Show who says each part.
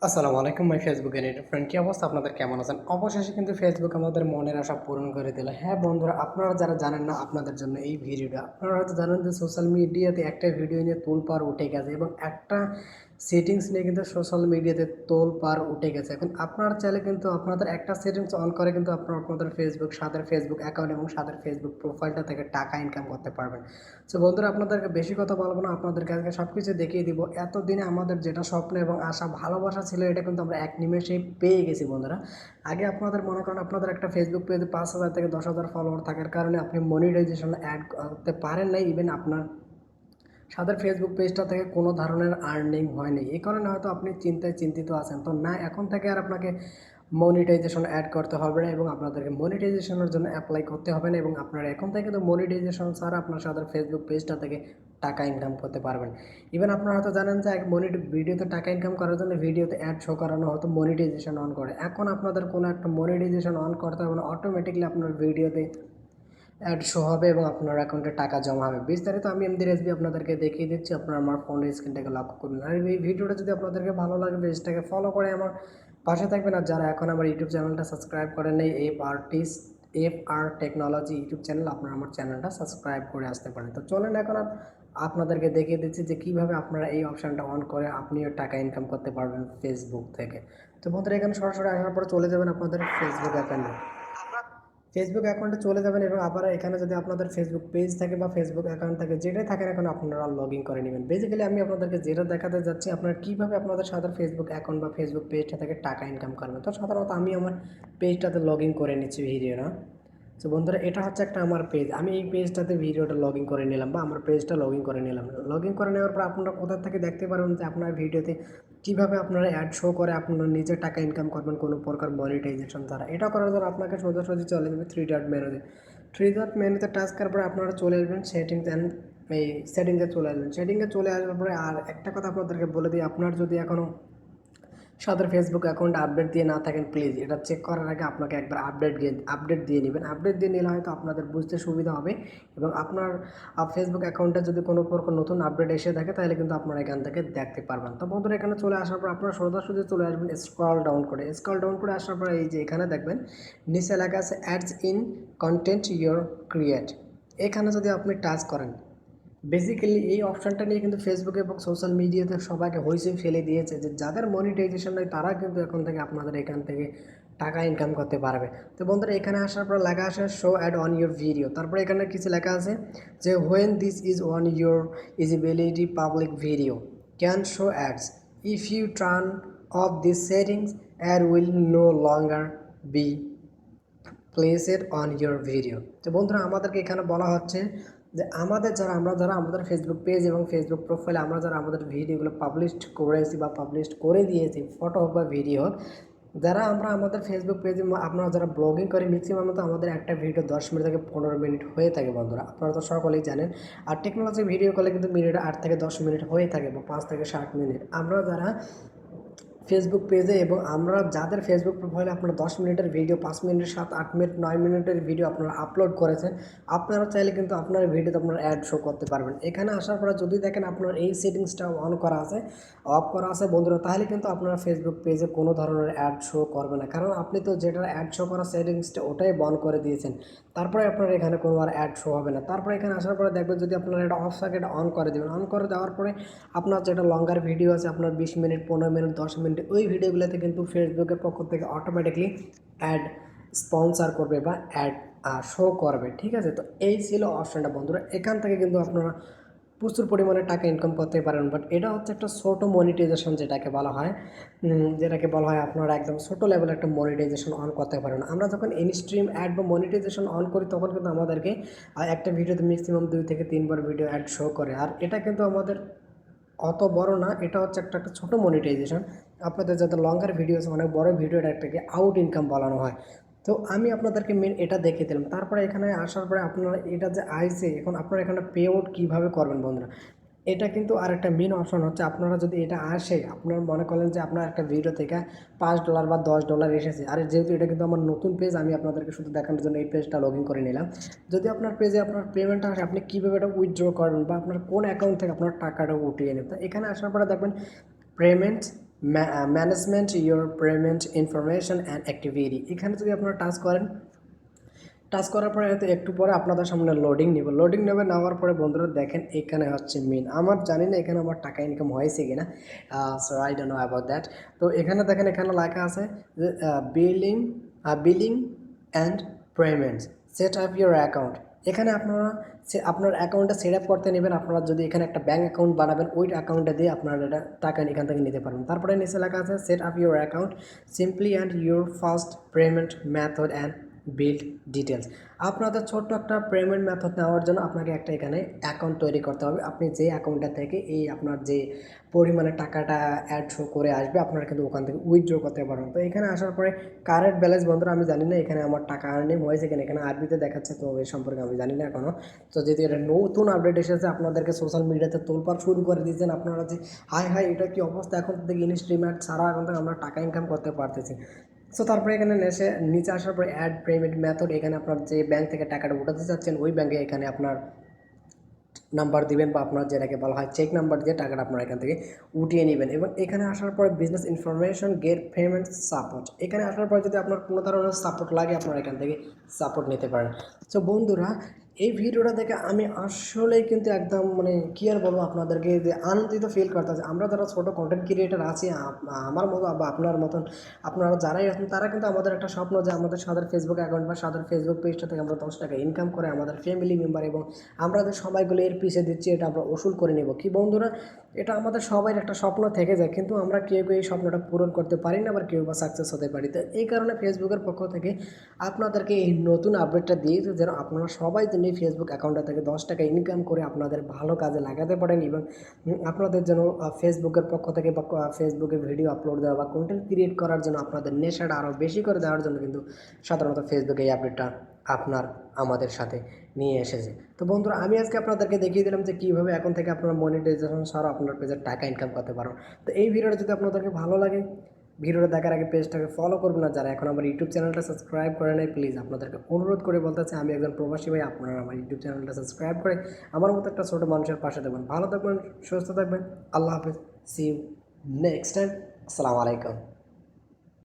Speaker 1: আসসালামু আলাইকুম my Facebook এর ফ্রেন্ড, কি অবস্থা আপনাদের, কেমন আছেন? অবশেষে কিন্তু ফেসবুক আমাদের মনের আশা পূরণ করে দিল। হ্যাঁ বন্ধুরা, আপনারা যারা জানেন না আপনাদের জন্য এই ভিডিওটা। আপনারা হয়তো জানেন যে সোশ্যাল মিডিয়াতে একটা ভিডিও নিয়ে তোলপাড় উঠে গেছে এবং একটা সেটিংস নিয়ে কিন্তু সোশ্যাল মিডিয়াতে তোলপাড় উঠে গেছে। এখন আপনারা চাইলে কিন্তু আপনাদের একটা সেটিংস অন করে কিন্তু আপনারা আপনাদের সাথে ফেসবুক অ্যাকাউন্ট এবং সাথে ফেসবুক প্রোফাইলটা থেকে টাকা ইনকাম করতে পারবেন। সো বন্ধুরা, আপনাদেরকে বেশি কথা বলবো না, আপনাদেরকে আজকে সব কিছু দেখিয়ে দিব। এতদিনে আমাদের যেটা স্বপ্ন এবং আশা ভালোবাসা ছিল, এটা কিন্তু আমরা এক নিমেষেই পেয়ে গেছি বন্ধুরা। আগে আপনাদের মনে করেন আপনাদের একটা ফেসবুক পেজে 5,000 থেকে 10,000 ফলোয়ার থাকার কারণে আপনি মনিটাইজেশন অ্যাড করতে পারেন নাই, ইভেন আপনার সাথে ফেসবুক পেজটা থেকে কোনো ধরনের আর্নিং হয়নি। এই কারণে হয়তো আপনি চিন্তিত আছেন। তো না, এখন থেকে আর আপনাকে মনিটাইজেশন অ্যাড করতে হবে না এবং আপনাদেরকে মনিটাইজেশনের জন্য অ্যাপ্লাই করতে হবে না এবং আপনারা এখন থেকে কিন্তু মনিটাইজেশন ছাড়া আপনার সাথে ফেসবুক পেজটা থেকে টাকা ইনকাম করতে পারবেন। ইভেন আপনারা হয়তো জানেন যে ভিডিওতে টাকা ইনকাম করার জন্য ভিডিওতে অ্যাড শো করানো হয়তো মনিটাইজেশন অন করে। এখন আপনাদের কোনো একটা মনিটাইজেশন অন করতে হবে না, অটোমেটিকলি আপনার ভিডিওতে অ্যাড শো হবে এবং আপনার অ্যাকাউন্টে টাকা জমা হবে। বিস্তারিত আমি এমডি রেসবি আপনাদেরকে দেখিয়ে দিচ্ছি। আপনারা আমার ফোনের স্ক্রিনটাকে লক্ষ্য করুন। আর এই ভিডিওটা যদি আপনাদেরকে ভালো লাগে, পেজটাকে ফলো করে আমার পাশে থাকবেন। আর যারা এখন আমার ইউটিউব চ্যানেলটা সাবস্ক্রাইব করেন নেই, F R technology YouTube channel, আপনারা আমার চ্যানেলটা সাবস্ক্রাইব করে আসতে পারেন। তো চলেন এখন আপনাদেরকে দেখিয়ে দিচ্ছি যে কীভাবে আপনারা এই অপশানটা অন করে আপনিও টাকা ইনকাম করতে পারবেন ফেসবুক থেকে। তো বন্ধুরা, এখানে সরাসরি আসার পরে চলে যাবেন আপনাদের ফেসবুক অ্যাকাউন্টে। ফেসবুক অ্যাকাউন্টে চলে যাবেন এবং আবার এখানে যদি আপনাদের ফেসবুক পেজ থাকে বা ফেসবুক অ্যাকাউন্ট থাকে, যেটাই থাকে না কেন আপনারা লগ ইন করে নেবেন। বেসিক্যালি আমি আপনাদেরকে যেটা দেখাতে যাচ্ছি, আপনারা কীভাবে আপনাদের সাথে ফেসবুক অ্যাকাউন্ট বা ফেসবুক পেজটা থেকে টাকা ইনকাম করবেন। তো সাধারণত আমি আমার পেজটাতে লগ ইন করে নিচ্ছি ভিডিওটা। তো বন্ধুরা, এটা হচ্ছে একটা আমার পেজ। আমি এই পেজটাতে ভিডিওটা লগ ইন করে নিলাম বা আমার পেজটা লগ ইন করে নিলাম। লগ ইন করে নেওয়ার পর আপনারা কোথা থেকে দেখতে পারবেন যে আপনার ভিডিওতে কীভাবে আপনারা অ্যাড শো করে আপনারা নিজে টাকা ইনকাম করবেন কোনো প্রকার মনিটাইজেশন ছাড়া। এটা করার জন্য আপনাকে সোজাসুজি চলে যাবে থ্রি ডট মেনুতে। থ্রি ডট মেনুতে টাচ করার পরে আপনারা চলে আসবেন সেটিংস অ্যান্ড এই সেটিংসে চলে আসবেন। সেটিংয়ে চলে আসার পরে আর একটা কথা আপনাদেরকে বলে দিই, আপনার যদি এখনও সাথে ফেসবুক অ্যাকাউন্ট আপডেট দিয়ে না থাকেন, প্লিজ এটা চেক করার আগে আপনাকে একবার আপডেট দিয়ে নেবেন। আপডেট দিয়ে নিলে হয়তো আপনাদের বুঝতে সুবিধা হবে এবং আপনার ফেসবুক অ্যাকাউন্টে যদি কোনো প্রকার নতুন আপডেট এসে থাকে তাহলে কিন্তু আপনারা এখান থেকে দেখতে পারবেন। তো বন্ধুরা, এখানে চলে আসার পর আপনারা সোজাসুজি চলে আসবেন স্ক্রল ডাউন করে আসার পর এই যে এখানে দেখবেন নিচে লেখা আছে ads in content your create. এখানে যদি আপনি টাচ করেন, বেসিক্যালি এই অপশানটা নিয়ে কিন্তু ফেসবুক এবং সোশ্যাল মিডিয়াতে সবাইকে হইচই ফেলে দিয়েছে যে যাদের মনিটাইজেশন নেই তারা কিন্তু এখন থেকে আপনাদের এখান থেকে টাকা ইনকাম করতে পারবে। তো বন্ধুরা, এখানে আসার পর লেখা আসে show ad on your video. তারপরে এখানে কিছু লেখা আছে যে when this is on your visibility public video can show ads if you turn off this settings ad will no longer be placed on your video. তো বন্ধুরা, আমাদেরকে এখানে বলা হচ্ছে যে আমরা যারা আমাদের ফেসবুক পেজ এবং ফেসবুক প্রোফাইলে আমরা যারা আমাদের ভিডিওগুলো পাবলিশ করেছি বা পাবলিশ করে দিয়েছি, ফটো হোক বা ভিডিও হোক, যারা আমরা আমাদের ফেসবুক পেজে আমরা যারা ব্লগিং করি, ম্যাক্সিমাম তো আমাদের একটা ভিডিও 10 মিনিট থেকে 15 মিনিট হয়ে থাকে বন্ধুরা, আপনারা তো সকলেই জানেন। আর টেকনোলজি ভিডিও করলে কিন্তু মিনিটে 8 থেকে 10 মিনিট হয়ে থাকে বা 5 থেকে 7 মিনিট। আমরা যারা ফেসবুক পেজে এবং আমরা যাদের ফেসবুক প্রোফাইলে আপনারা 10 মিনিটের ভিডিও, 5 মিনিট, 7, 8 মিনিট, 9 মিনিটের ভিডিও আপনারা আপলোড করেছেন, আপনারা চাইলে কিন্তু আপনার ভিডিওতে আপনারা অ্যাড শো করতে পারবেন। এখানে আসার পরে যদি দেখেন আপনার এই সেটিংসটা অন করা আছে, অফ করা আছে বন্ধুরা, তাহলে কিন্তু আপনারা ফেসবুক পেজে কোনো ধরনের অ্যাড শো করবে না, কারণ আপনি তো যেটা অ্যাড শো করার সেটিংসটা ওটাই বন্ধ করে দিয়েছেন। তারপরে আপনার এখানে কোনো আর অ্যাড শো হবে না। তারপরে এখানে আসার পরে দেখবেন যদি আপনারা এটা অফ থাকে, এটা অন করে দেবেন। অন করে দেওয়ার পরে আপনার যেটা লঙ্গার ভিডিও আছে, আপনার 20 মিনিট, 15 মিনিট, 10 মিনিট, ওই ভিডিওগুলোতে কিন্তু ফেসবুকের পক্ষ থেকে অটোমেটিকলি অ্যাড স্পন্সার করবে বা অ্যাড শো করবে। ঠিক আছে, তো এই ছিল অপশানটা বন্ধুরা। এখান থেকে কিন্তু আপনারা প্রচুর পরিমাণে টাকা ইনকাম করতে পারেন, বাট এটা হচ্ছে একটা ছোটো মনিটাইজেশন যেটাকে বলা হয় আপনারা একদম ছোটো লেভেলে একটা মনিটাইজেশন অন করতে পারেন। আমরা যখন ইনস্ট্রিম অ্যাড বা মনিটাইজেশন অন করি তখন কিন্তু আমাদেরকে একটা ভিডিওতে ম্যাক্সিমাম 2 থেকে 3 বার ভিডিও অ্যাড শো করে। আর এটা কিন্তু আমাদের অত বড় না, এটা হচ্ছে একটা ছোটো মনিটাইজেশন। আপনাদের যাদের লঙ্গার ভিডিও আছে, অনেক বড় ভিডিওটা একটাকে আউট ইনকাম বলানো হয়। তো আমি আপনাদেরকে মেন এটা দেখিয়ে দিলাম। তারপরে এখানে আসার পরে আপনারা এটা যে আইসে, এখন আপনারা এখানে পে আউট কীভাবে করবেন বন্ধুরা, এটা কিন্তু আর একটা মেন অপশন হচ্ছে। আপনারা যদি এটা আসে, আপনারা মনে করেন যে আপনার একটা ভিডিও থেকে $5 বা $10 এসেছে, আর যেহেতু এটা কিন্তু আমার নতুন পেজ, আমি আপনাদেরকে শুধু দেখানোর জন্য এই পেজটা লগ ইন করে নিলাম। যদি আপনার পেজে আপনার পেমেন্টটা আসে, আপনি কীভাবে এটা উইথড্র করবেন বা আপনার কোন অ্যাকাউন্ট থেকে আপনার টাকাটা উঠিয়ে নেবেন, তো এখানে আসার পরে দেখবেন payments management your payment information and activity. এখানে যদি আপনারা টাচ করেন, টাচ করার পরে হয়তো একটু পরে আপনাদের সামনে লোডিং নেবে নেওয়ার পরে বন্ধুরা দেখেন এখানে হচ্ছে মেন, আমার জানি না এখানে আমার টাকা ইনকাম হয়েছে কিনা, so I don't know about that. তো এখানে দেখেন এখানে লেখা আছে যে billing and payments, set up your account. এখানে আপনারা আপনার অ্যাকাউন্টটা সেট আপ করতে নেবেন। আপনারা যদি এখানে একটা ব্যাঙ্ক অ্যাকাউন্ট বানাবেন, ওই অ্যাকাউন্টটা দিয়ে আপনারা এটা টাকা এখান থেকে নিতে পারবেন। তারপরে নিচে লেখা আছে set up your account simply and your first payment method and build details. আপনাদের ছোট্ট একটা পেমেন্ট মেথড নেওয়ার জন্য আপনাকে একটা এখানে অ্যাকাউন্ট তৈরি করতে হবে। আপনি যে অ্যাকাউন্টটা থেকে এই আপনার যে পরিমাণে টাকাটা অ্যাড শো করে আসবে, আপনারা কিন্তু ওখান থেকে উইথড্র করতে পারবেন। তো এখানে আসার পরে কারেন্ট ব্যালেন্স বন্ধুরা আমি জানি না এখানে আমার টাকা আর্নিং হয়েছে কিনা, এখানে আরবিতে দেখাচ্ছে, তো এই সম্পর্কে আমি জানি না এখনও। তো যদি এটা নতুন আপডেট এসেছে, আপনাদেরকে সোশ্যাল মিডিয়াতে তোলপাড় শুরু করে দিয়েছেন আপনারা যে হাই এটা কি অবস্থা, এখন থেকে ইনস্ট্রিমেন্ট ছাড়া এখন থেকে আমরা টাকা ইনকাম করতে পারতেছি। সো তারপরে এখানে নিচে আসার পরে অ্যাড পেমেন্ট মেথড, এখানে আপনার যে ব্যাঙ্ক থেকে টাকাটা উঠাতে চাচ্ছেন ওই ব্যাঙ্কে এখানে আপনার নাম্বার দিবেন বা আপনার যেটাকে বলা হয় চেক নাম্বার দিয়ে টাকাটা আপনারা এখান থেকে উঠিয়ে নেবেন। এবং এখানে আসার পরে business information get payment support, এখানে আসার পর যদি আপনার কোনো ধরনের সাপোর্ট লাগে আপনারা এখান থেকে সাপোর্ট নিতে পারেন। সো বন্ধুরা এই ভিডিওটা দেখে আমি আসলেই কিন্তু একদম মানে কী আর বলবো আপনাদেরকে, যে আনন্দিত ফিল করতেছে। আমরা যারা ছোটো কন্টেন্ট ক্রিয়েটার আছি, আমার মতো বা আপনার মতন আপনারা যারাই আছেন, তারা কিন্তু আমাদের একটা স্বপ্ন যে আমাদের সাদের ফেসবুক অ্যাকাউন্ট বা সাদের ফেসবুক পেজটা থেকে আমরা 10 টাকা ইনকাম করে আমাদের ফ্যামিলি মেম্বার এবং আমরা যে সবাইগুলো এর পিছিয়ে দিচ্ছি এটা আমরা ওসুল করে নেব। কি বন্ধুরা, এটা আমাদের সবাই একটা স্বপ্ন থেকে যায়, কিন্তু আমরা কেউ এই স্বপ্নটা পূরণ করতে পারি না, আবার কেউ বা সাকসেস হতে পারি। তো এই কারণে ফেসবুকের পক্ষ থেকে আপনাদেরকে এই নতুন আপডেটটা দিয়েছে যেন আপনারা সবাই যেন এই ফেসবুক অ্যাকাউন্টটা থেকে 10 টাকা ইনকাম করে আপনাদের ভালো কাজে লাগাতে পারেন। এবং আপনাদের যেন ফেসবুকের পক্ষ থেকে বা ফেসবুকে ভিডিও আপলোড দেওয়া বা কন্টেন্ট ক্রিয়েট করার জন্য আপনাদের নেশাটা আরও বেশি করে দেওয়ার জন্য কিন্তু সাধারণত ফেসবুকে এই আপডেটটা আপনার আমাদের সাথে নিয়ে এসেছে। তো বন্ধুরা আমি আজকে আপনাদেরকে দেখিয়ে দিলাম যে কীভাবে এখন থেকে আপনারা মনিটাইজেশন ছাড়া আপনার পেজের টাকা ইনকাম করতে পারো। তো এই ভিডিওটা যদি আপনাদেরকে ভালো লাগে, ভিডিওটা দেখার আগে পেজটাকে ফলো করবেন, না যারা এখন আমার ইউটিউব চ্যানেলটা সাবস্ক্রাইব করে নেয় প্লিজ আপনাদেরকে অনুরোধ করে বলতে চাই আমি একজন প্রবাসী ভাই, আপনারা আমার ইউটিউব চ্যানেলটা সাবস্ক্রাইব করে আমার মতো একটা ছোটো মানুষের পাশে থাকবেন। ভালো থাকবেন, সুস্থ থাকবেন, আল্লাহ হাফেজ, সি ইউ নেক্সট টাইম, আসসালামু আলাইকুম।